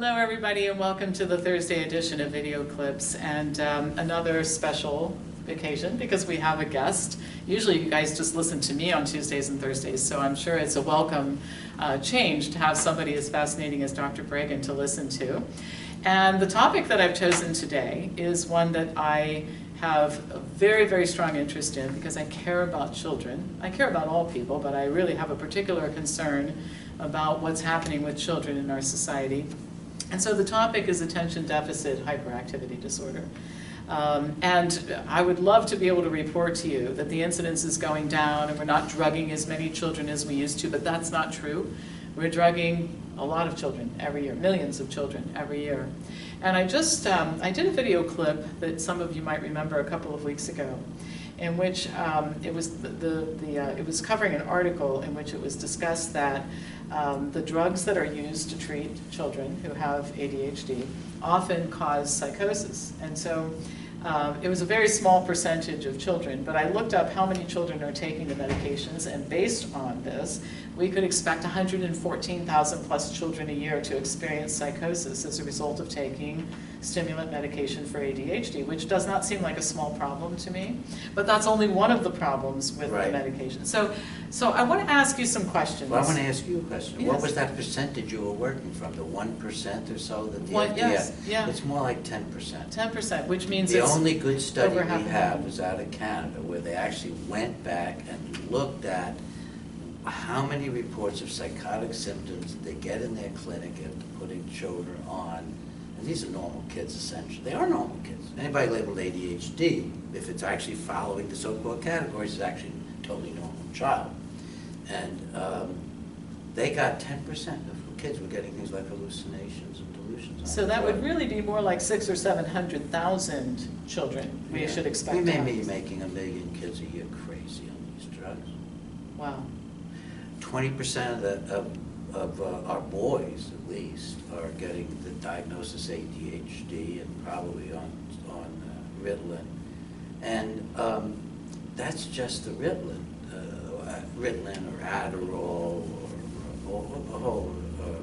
Hello everybody and welcome to the Thursday edition of Video Clips and another special occasion because we have a guest. Usually you guys just listen to me on Tuesdays and Thursdays, so I'm sure it's a welcome change to have somebody as fascinating as Dr. Breggin to listen to. And the topic that I've chosen today is one that I have a very, very strong interest in because I care about children. I care about all people, but I really have a particular concern about what's happening with children in our society. And so the topic is attention deficit hyperactivity disorder. And I would love to be able to report to you that the incidence is going down and we're not drugging as many children as we used to, but that's not true. We're drugging a lot of children every year, millions of children every year. And I did a video clip that some of you might remember a couple of weeks ago in which it was covering an article in which it was discussed that the drugs that are used to treat children who have ADHD often cause psychosis. And so it was a very small percentage of children, but I looked up how many children are taking the medications, and based on this, we could expect 114,000 plus children a year to experience psychosis as a result of taking stimulant medication for ADHD, which does not seem like a small problem to me, but that's only one of the problems with the medication. So I want to ask you some questions. Well, I want to ask you a question. Yes. What was that percentage you were working from? The 1% or so? That the Yes, yeah. It's more like 10%. 10%, which means the it's only good study over we half have was out of Canada, where they actually went back and looked at how many reports of psychotic symptoms they get in their clinic after putting children on. And these are normal kids, essentially. They are normal kids. Anybody labeled ADHD, if it's actually following the so-called categories, is actually a totally normal child. And they got 10% of kids were getting things like hallucinations and delusions. So that would really be more like 600,000 or 700,000 children we should expect. We may be making 1 million kids a year crazy on these drugs. Wow. 20% of our boys, at least, are getting the diagnosis ADHD and probably on Ritalin. And that's just the Ritalin or Adderall or a whole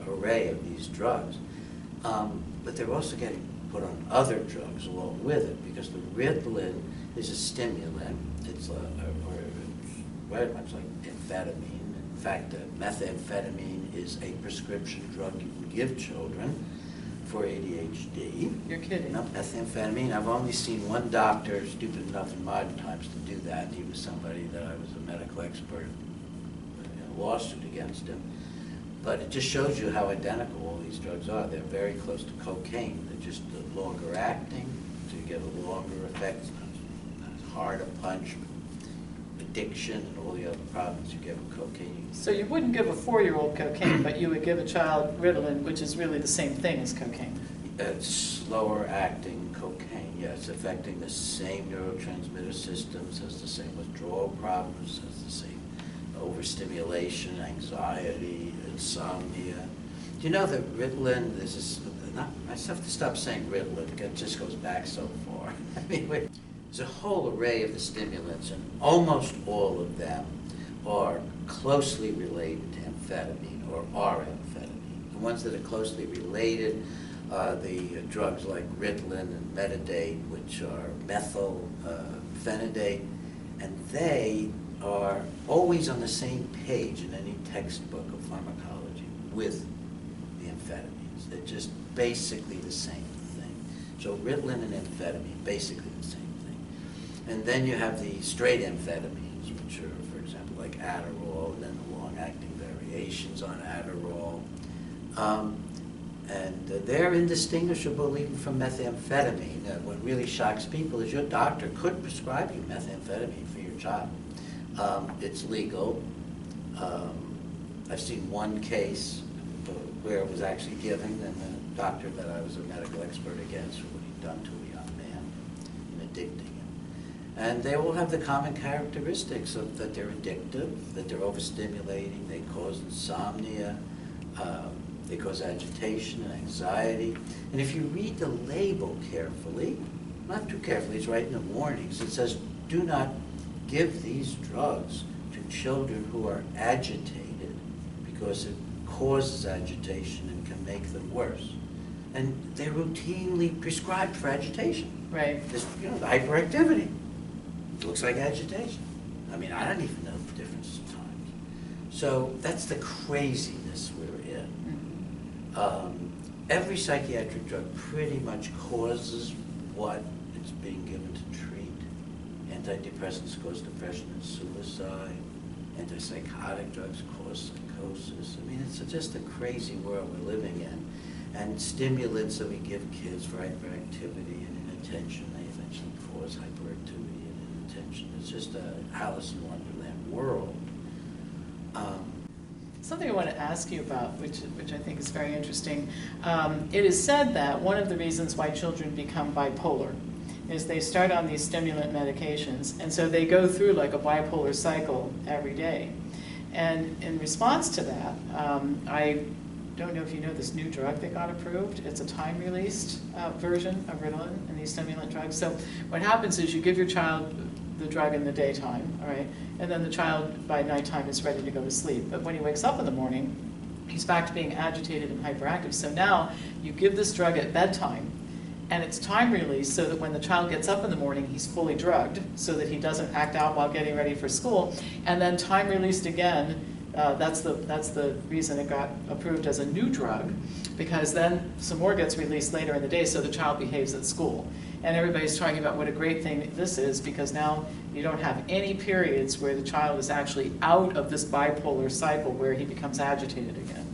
array of these drugs. But they're also getting put on other drugs along with it, because the Ritalin is a stimulant. It's very much like amphetamine. In fact, methamphetamine is a prescription drug you can give children for ADHD. You're kidding. No, methamphetamine. I've only seen one doctor stupid enough in modern times to do that. He was somebody that I was a medical expert in a lawsuit against him. But it just shows you how identical all these drugs are. They're very close to cocaine. They're just longer acting, so you get a longer effect. It's not as hard a punch. Addiction and all the other problems you get with cocaine. So you wouldn't give a 4-year-old cocaine, but you would give a child Ritalin, which is really the same thing as cocaine. It's slower acting cocaine, yeah. It's affecting the same neurotransmitter systems, has the same withdrawal problems, has the same overstimulation, anxiety, insomnia. Do you know that Ritalin, I just have to stop saying Ritalin, it just goes back so far. I mean, there's a whole array of the stimulants, and almost all of them are closely related to amphetamine or are amphetamine. The ones that are closely related are the drugs like Ritalin and Metadate, which are methylphenidate, and they are always on the same page in any textbook of pharmacology with the amphetamines. They're just basically the same thing. So Ritalin and amphetamine, basically the same. And then you have the straight amphetamines, which are, for example, like Adderall, and then the long-acting variations on Adderall. And they're indistinguishable even from methamphetamine. What really shocks people is your doctor could prescribe you methamphetamine for your child. It's legal. I've seen one case where it was actually given, and the doctor that I was a medical expert against for what he'd done to a young man in addicting him. And they all have the common characteristics of that they're addictive, that they're overstimulating, they cause insomnia, they cause agitation and anxiety. And if you read the label carefully, not too carefully, it's right in the warnings, it says, do not give these drugs to children who are agitated because it causes agitation and can make them worse. And they're routinely prescribed for agitation. Right. This, the hyperactivity. It looks like agitation. I mean, I don't even know the difference at times. So that's the craziness we're in. Every psychiatric drug pretty much causes what it's being given to treat. Antidepressants cause depression and suicide. Antipsychotic drugs cause psychosis. I mean, it's just a crazy world we're living in. And stimulants that we give kids for hyperactivity and inattention, they eventually cause hyperactivity and inattention. It's just a Alice in Wonderland world. Something I want to ask you about, which I think is very interesting. It is said that one of the reasons why children become bipolar is they start on these stimulant medications, and so they go through like a bipolar cycle every day. And in response to that, I don't know if you know this new drug that got approved. It's a time-released version of Ritalin and these stimulant drugs. So what happens is you give your child the drug in the daytime, all right, and then the child by nighttime is ready to go to sleep. But when he wakes up in the morning, he's back to being agitated and hyperactive. So now you give this drug at bedtime, and it's time released so that when the child gets up in the morning, he's fully drugged so that he doesn't act out while getting ready for school. And then time released again, that's the reason it got approved as a new drug, because then some more gets released later in the day so the child behaves at school. And everybody's talking about what a great thing this is, because now you don't have any periods where the child is actually out of this bipolar cycle where he becomes agitated again.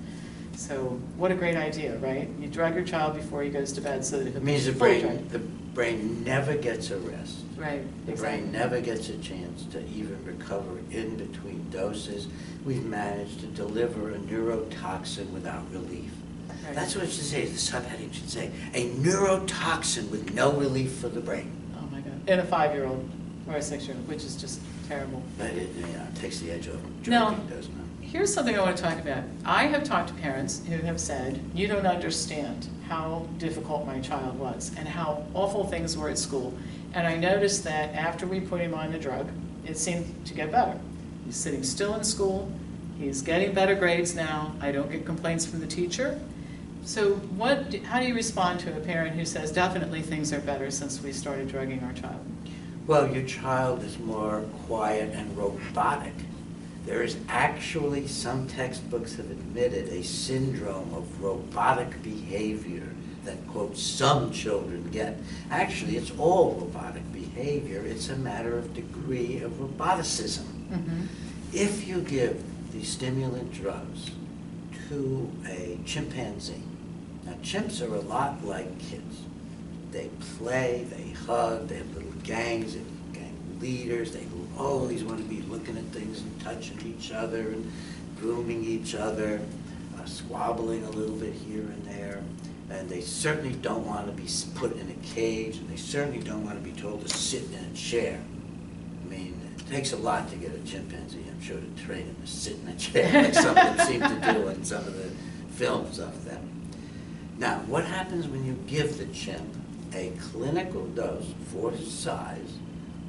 So what a great idea, right? You drug your child before he goes to bed so that he'll It means be the fully drugged. brain never gets a rest. Right, The exactly. brain never gets a chance to even recover in between doses. We've managed to deliver a neurotoxin without relief. Right. That's what it should say, the subheading should say, a neurotoxin with no relief for the brain. Oh my God. In a 5-year-old or a 6-year-old, which is just terrible. But it takes the edge off Now, drugging, doesn't it? Here's something I want to talk about. I have talked to parents who have said, you don't understand how difficult my child was and how awful things were at school. And I noticed that after we put him on the drug, it seemed to get better. He's sitting still in school. He's getting better grades now. I don't get complaints from the teacher. So how do you respond to a parent who says, definitely things are better since we started drugging our child? Well, your child is more quiet and robotic. There is actually, some textbooks have admitted, a syndrome of robotic behavior that, quote, some children get. Actually, it's all robotic behavior. It's a matter of degree of roboticism. Mm-hmm. If you give these stimulant drugs to a chimpanzee, now chimps are a lot like kids. They play, they hug, they have little gangs, they have gang leaders, they always want to be looking at things and touching each other and grooming each other, squabbling a little bit here and there. And they certainly don't want to be put in a cage, and they certainly don't want to be told to sit in a chair. I mean, it takes a lot to get a chimpanzee, I'm sure, to train him to sit in a chair, like some of them seem to do in some of the films of them. Now, what happens when you give the chimp a clinical dose for his size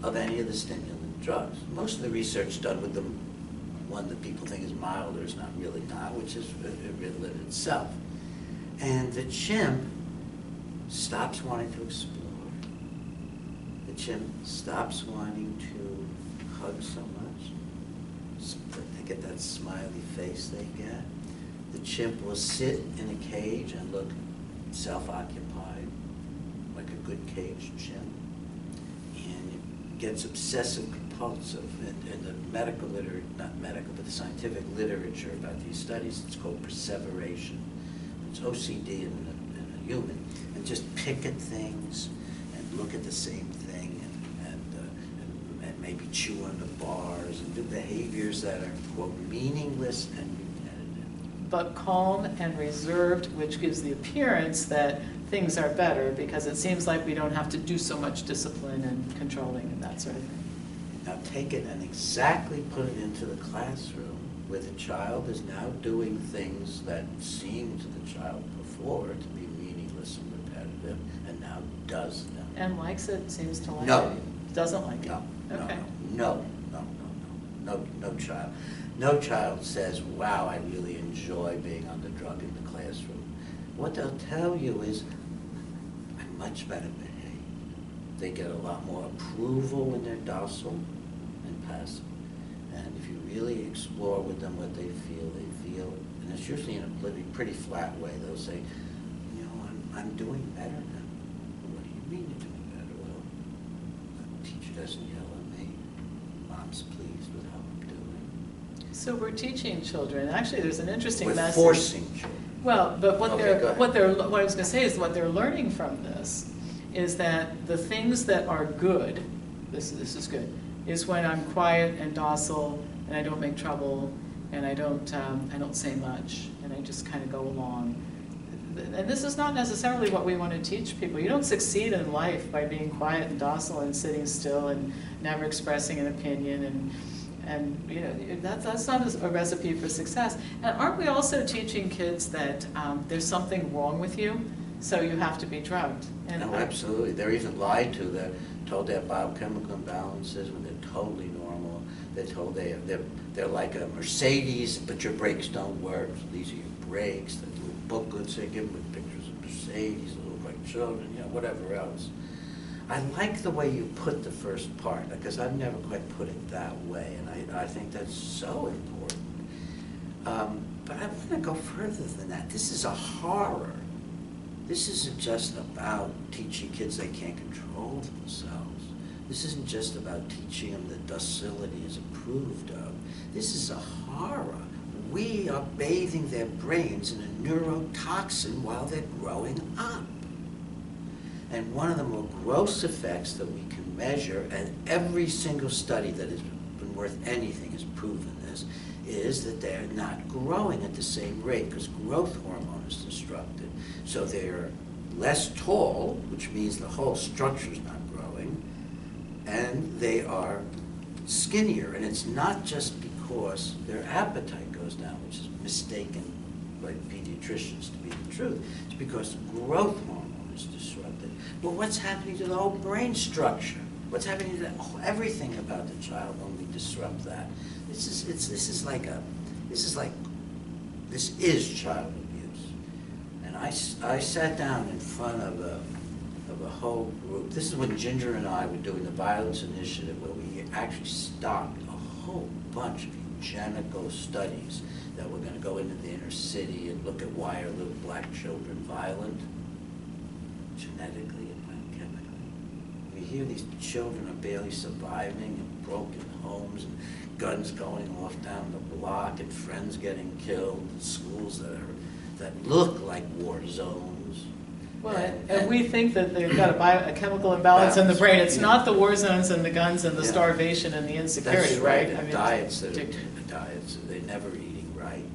of any of the stimulant drugs? Most of the research done with the one that people think is milder is not really not, which is Ritalin itself. And the chimp stops wanting to explore. The chimp stops wanting to hug so much. They get that smiley face they get. The chimp will sit in a cage and look self-occupied, like a good caged chimp. And it gets obsessive compulsive. In the medical literature, not medical, but the scientific literature about these studies, it's called perseveration. It's OCD in a human. And just pick at things and look at the same thing and maybe chew on the bars and do behaviors that are, quote, meaningless and repetitive. But calm and reserved, which gives the appearance that things are better, because it seems like we don't have to do so much discipline and controlling and that sort of thing. Now take it and exactly put it into the classroom where the child is now doing things that seemed to the child before to be meaningless and repetitive, and now does them. And likes it, seems to like No. it. Doesn't like it. No, Okay. no child. No child says, wow, I really enjoy being on the drug in the classroom. what they'll tell you is, I'm much better behaved. They get a lot more approval when they're docile and passive. And if you really explore with them what they feel, and it's usually in a pretty flat way, they'll say, you know, I'm doing better now. What do you mean you're doing better? Well, the teacher doesn't yell at me. Mom's pleased with how I'm doing. So we're teaching children. Actually, there's an interesting We're message. forcing children. Well, but what Okay, go ahead. what I was going to say is what they're learning from this is that the things that are good, this is good, is when I'm quiet and docile and I don't make trouble and I don't say much and I just kind of go along. And this is not necessarily what we want to teach people. You don't succeed in life by being quiet and docile and sitting still and never expressing an opinion, and you know, that's not a recipe for success. And aren't we also teaching kids that there's something wrong with you, so you have to be drugged? And No, absolutely. They're even lied to. They're told they have biochemical imbalances when they're totally normal. They're told they're like a Mercedes, but your brakes don't work. So these are your brakes. The little booklets they give them with pictures of Mercedes, little white children, you know, whatever else. I like the way you put the first part, because I've never quite put it that way, and I think that's so important. But I want to go further than that. This is a horror. This isn't just about teaching kids they can't control themselves. This isn't just about teaching them that docility is approved of. This is a horror. We are bathing their brains in a neurotoxin while they're growing up. And one of the more gross effects that we can measure, and every single study that has been worth anything has proven this, is that they're not growing at the same rate because growth hormone is disrupted. So they're less tall, which means the whole structure is not growing, and they are skinnier. And it's not just because their appetite goes down, which is mistaken by pediatricians to be the truth. It's because the growth hormone is disrupted. Well, what's happening to the whole brain structure? What's happening to everything about the child when we disrupt that? This is child abuse. And I sat down in front of a whole group. This is when Ginger and I were doing the Violence Initiative, where we actually stopped a whole bunch of eugenical studies that were going to go into the inner city and look at why are little black children violent, genetically and biochemically. We hear these children are barely surviving in broken homes and guns going off down the block and friends getting killed, and schools that look like war zones. Well, and we think that they've got a chemical imbalance in the brain. It's not the war zones and the guns and the starvation and the insecurity, That's right? I mean, Diets, they're never eating right.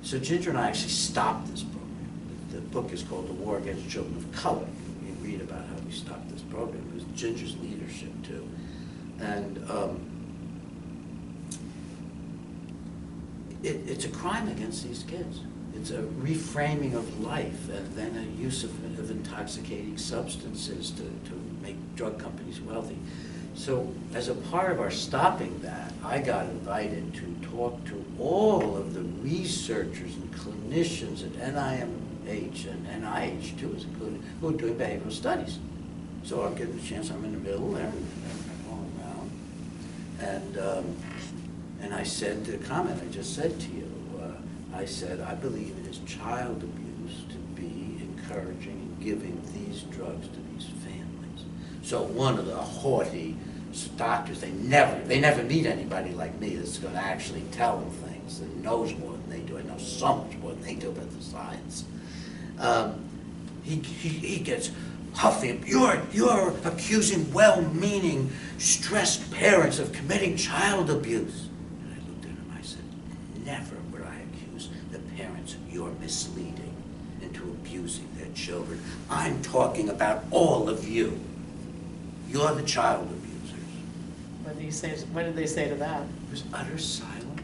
So Ginger and I actually stopped this program. The book is called The War Against Children of Color. You read about how we stopped this program. It was Ginger's leadership too. And it's a crime against these kids. It's a reframing of life and then a use of intoxicating substances to make drug companies wealthy. So as a part of our stopping that, I got invited to talk to all of the researchers and clinicians at NIMH and NIH too, including, who are doing behavioral studies. So I'm getting a chance, I'm in the middle there, and going around. And I said the comment I just said to you, I said, I believe it is child abuse to be encouraging and giving these drugs to these families. So one of the haughty doctors, they never meet anybody like me that's going to actually tell them things, that knows more than they do. I know so much more than they do about the science. He gets huffy. You're accusing well-meaning, stressed parents of committing child abuse. And I looked at him, I said, never would I accuse the parents you're misleading into abusing their children. I'm talking about all of you. You're the child abusers. What did they say to that? It was utter silence.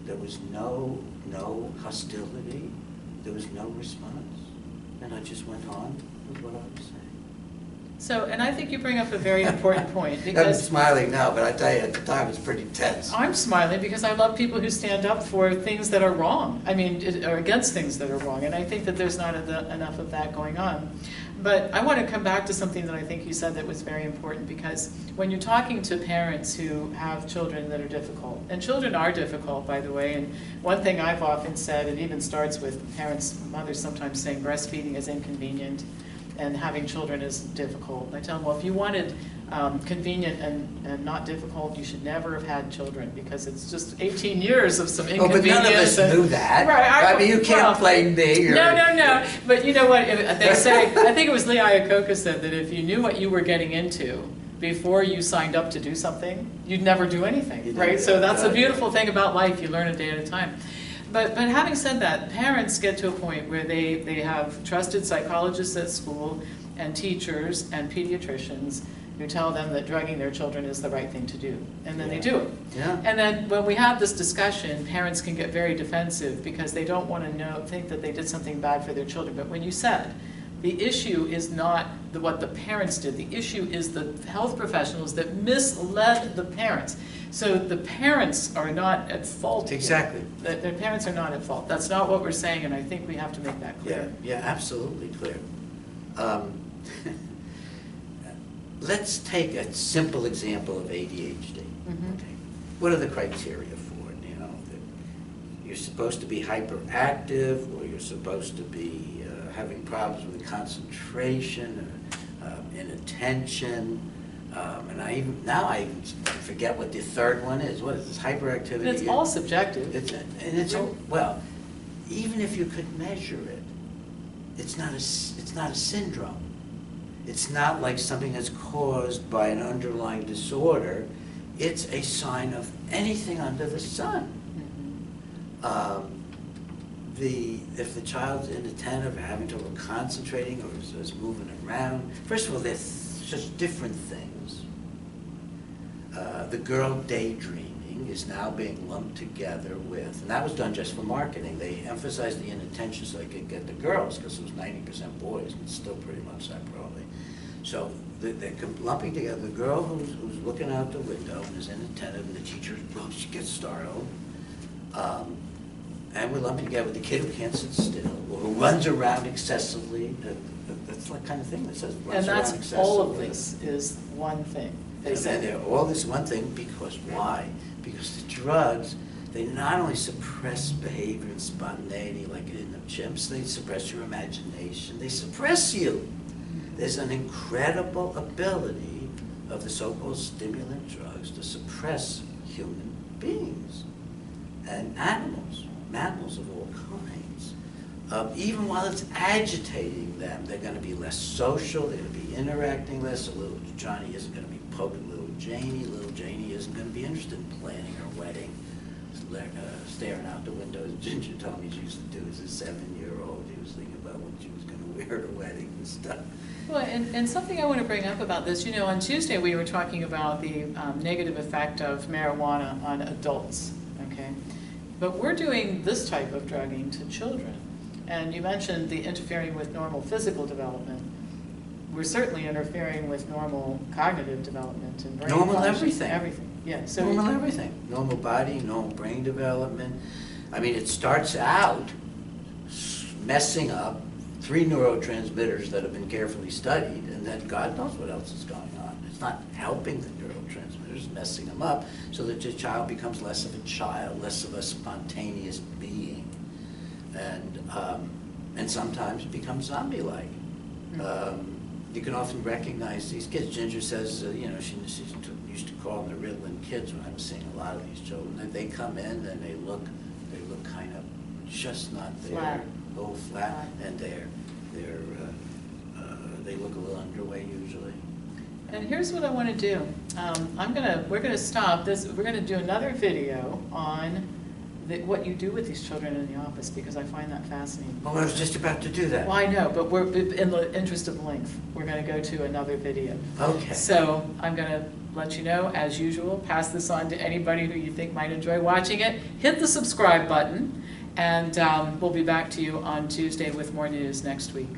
There was no hostility. There was no response. And I just went on with what I was saying. So, and I think you bring up a very important point, I'm because smiling now, but I tell you, at the time, it's pretty tense. I'm smiling because I love people who stand up for things that are wrong. I mean, or against things that are wrong, and I think that there's not enough of that going on. But I want to come back to something that I think you said that was very important, because when you're talking to parents who have children that are difficult, and children are difficult, by the way, and one thing I've often said, it even starts with parents, mothers sometimes saying breastfeeding is inconvenient and having children is difficult. I tell them, well, if you wanted convenient and not difficult, you should never have had children, because it's just 18 years of some Oh, inconvenience. but none of us knew that. Right, I mean, you can't blame me. Or, No. But you know what? They say, I think it was Lee Iacocca said that if you knew what you were getting into before you signed up to do something, you'd never do anything, right? So that's the beautiful thing about life. You learn a day at a time. But having said that, parents get to a point where they have trusted psychologists at school and teachers and pediatricians who tell them that drugging their children is the right thing to do, and then they do it. Yeah. And then when we have this discussion, parents can get very defensive because they don't want to think that they did something bad for their children. But when you said, the issue is not what the parents did, the issue is the health professionals that misled the parents. So the parents are not at fault. Exactly. Their parents are not at fault. That's not what we're saying, and I think we have to make that Yeah, clear. yeah, absolutely clear. Let's take a simple example of ADHD. Mhm. Okay. What are the criteria for it? You know, that you're supposed to be hyperactive, or you're supposed to be having problems with concentration, inattention, and I even forget what the third one is. What is this? Hyperactivity. And it's all subjective. Well, even if you could measure it, it's not a syndrome. It's not like something that's caused by an underlying disorder. It's a sign of anything under the sun. Mhm. If the child's inattentive, or having trouble concentrating, or is moving around, first of all, they're just different things. The girl daydreaming is now being lumped together with, and that was done just for marketing. They emphasized the inattention so they could get the girls, because it was 90% boys, and it's still pretty much that probably. So they're lumping together the girl who's looking out the window and is inattentive, and the teacher, well, she gets startled. And we're lumping together with the kid who can't sit still, or who runs around excessively. That's the kind of thing that says runs And around that's excessively. all of this is one thing. And then they're all this one thing, because why? Because the drugs, they not only suppress behavior and spontaneity like in the chimps, they suppress your imagination, they suppress you. There's an incredible ability of the so-called stimulant drugs to suppress human beings and mammals of all kinds. Even while it's agitating them, they're going to be less social, they're going to be interacting less. So little Johnny isn't going to be poking little Janie. Little Janie isn't going to be interested in planning her wedding, staring out the window, as Ginger told me she used to do as a 7-year-old. She was thinking about what she was going to wear at her wedding and stuff. Well, and something I want to bring up about this, you know, on Tuesday we were talking about the negative effect of marijuana on adults, okay? But we're doing this type of drugging to children. And you mentioned the interfering with normal physical development. We're certainly interfering with normal cognitive development and brain Normal function. everything. Everything, yeah. So Normal everything. Normal body, normal brain development. I mean, it starts out messing up 3 neurotransmitters that have been carefully studied, and then God knows what else is going on. It's not helping the neurotransmitters, messing them up, so that your child becomes less of a child, less of a spontaneous being, and sometimes becomes zombie-like. You can often recognize these kids. Ginger says, you know, she used to call them the Ritalin kids when I was seeing a lot of these children. They come in and they look kind of just not there, Flat. a little flat, and they look a little underway usually. And here's what I want to do. We're gonna stop this. We're gonna do another video on what you do with these children in the office, because I find that fascinating. Oh, I was just about to do that. Well, I know, but we're in the interest of length. We're gonna go to another video. Okay. So I'm gonna let you know, as usual, pass this on to anybody who you think might enjoy watching it. Hit the subscribe button, and we'll be back to you on Tuesday with more news next week.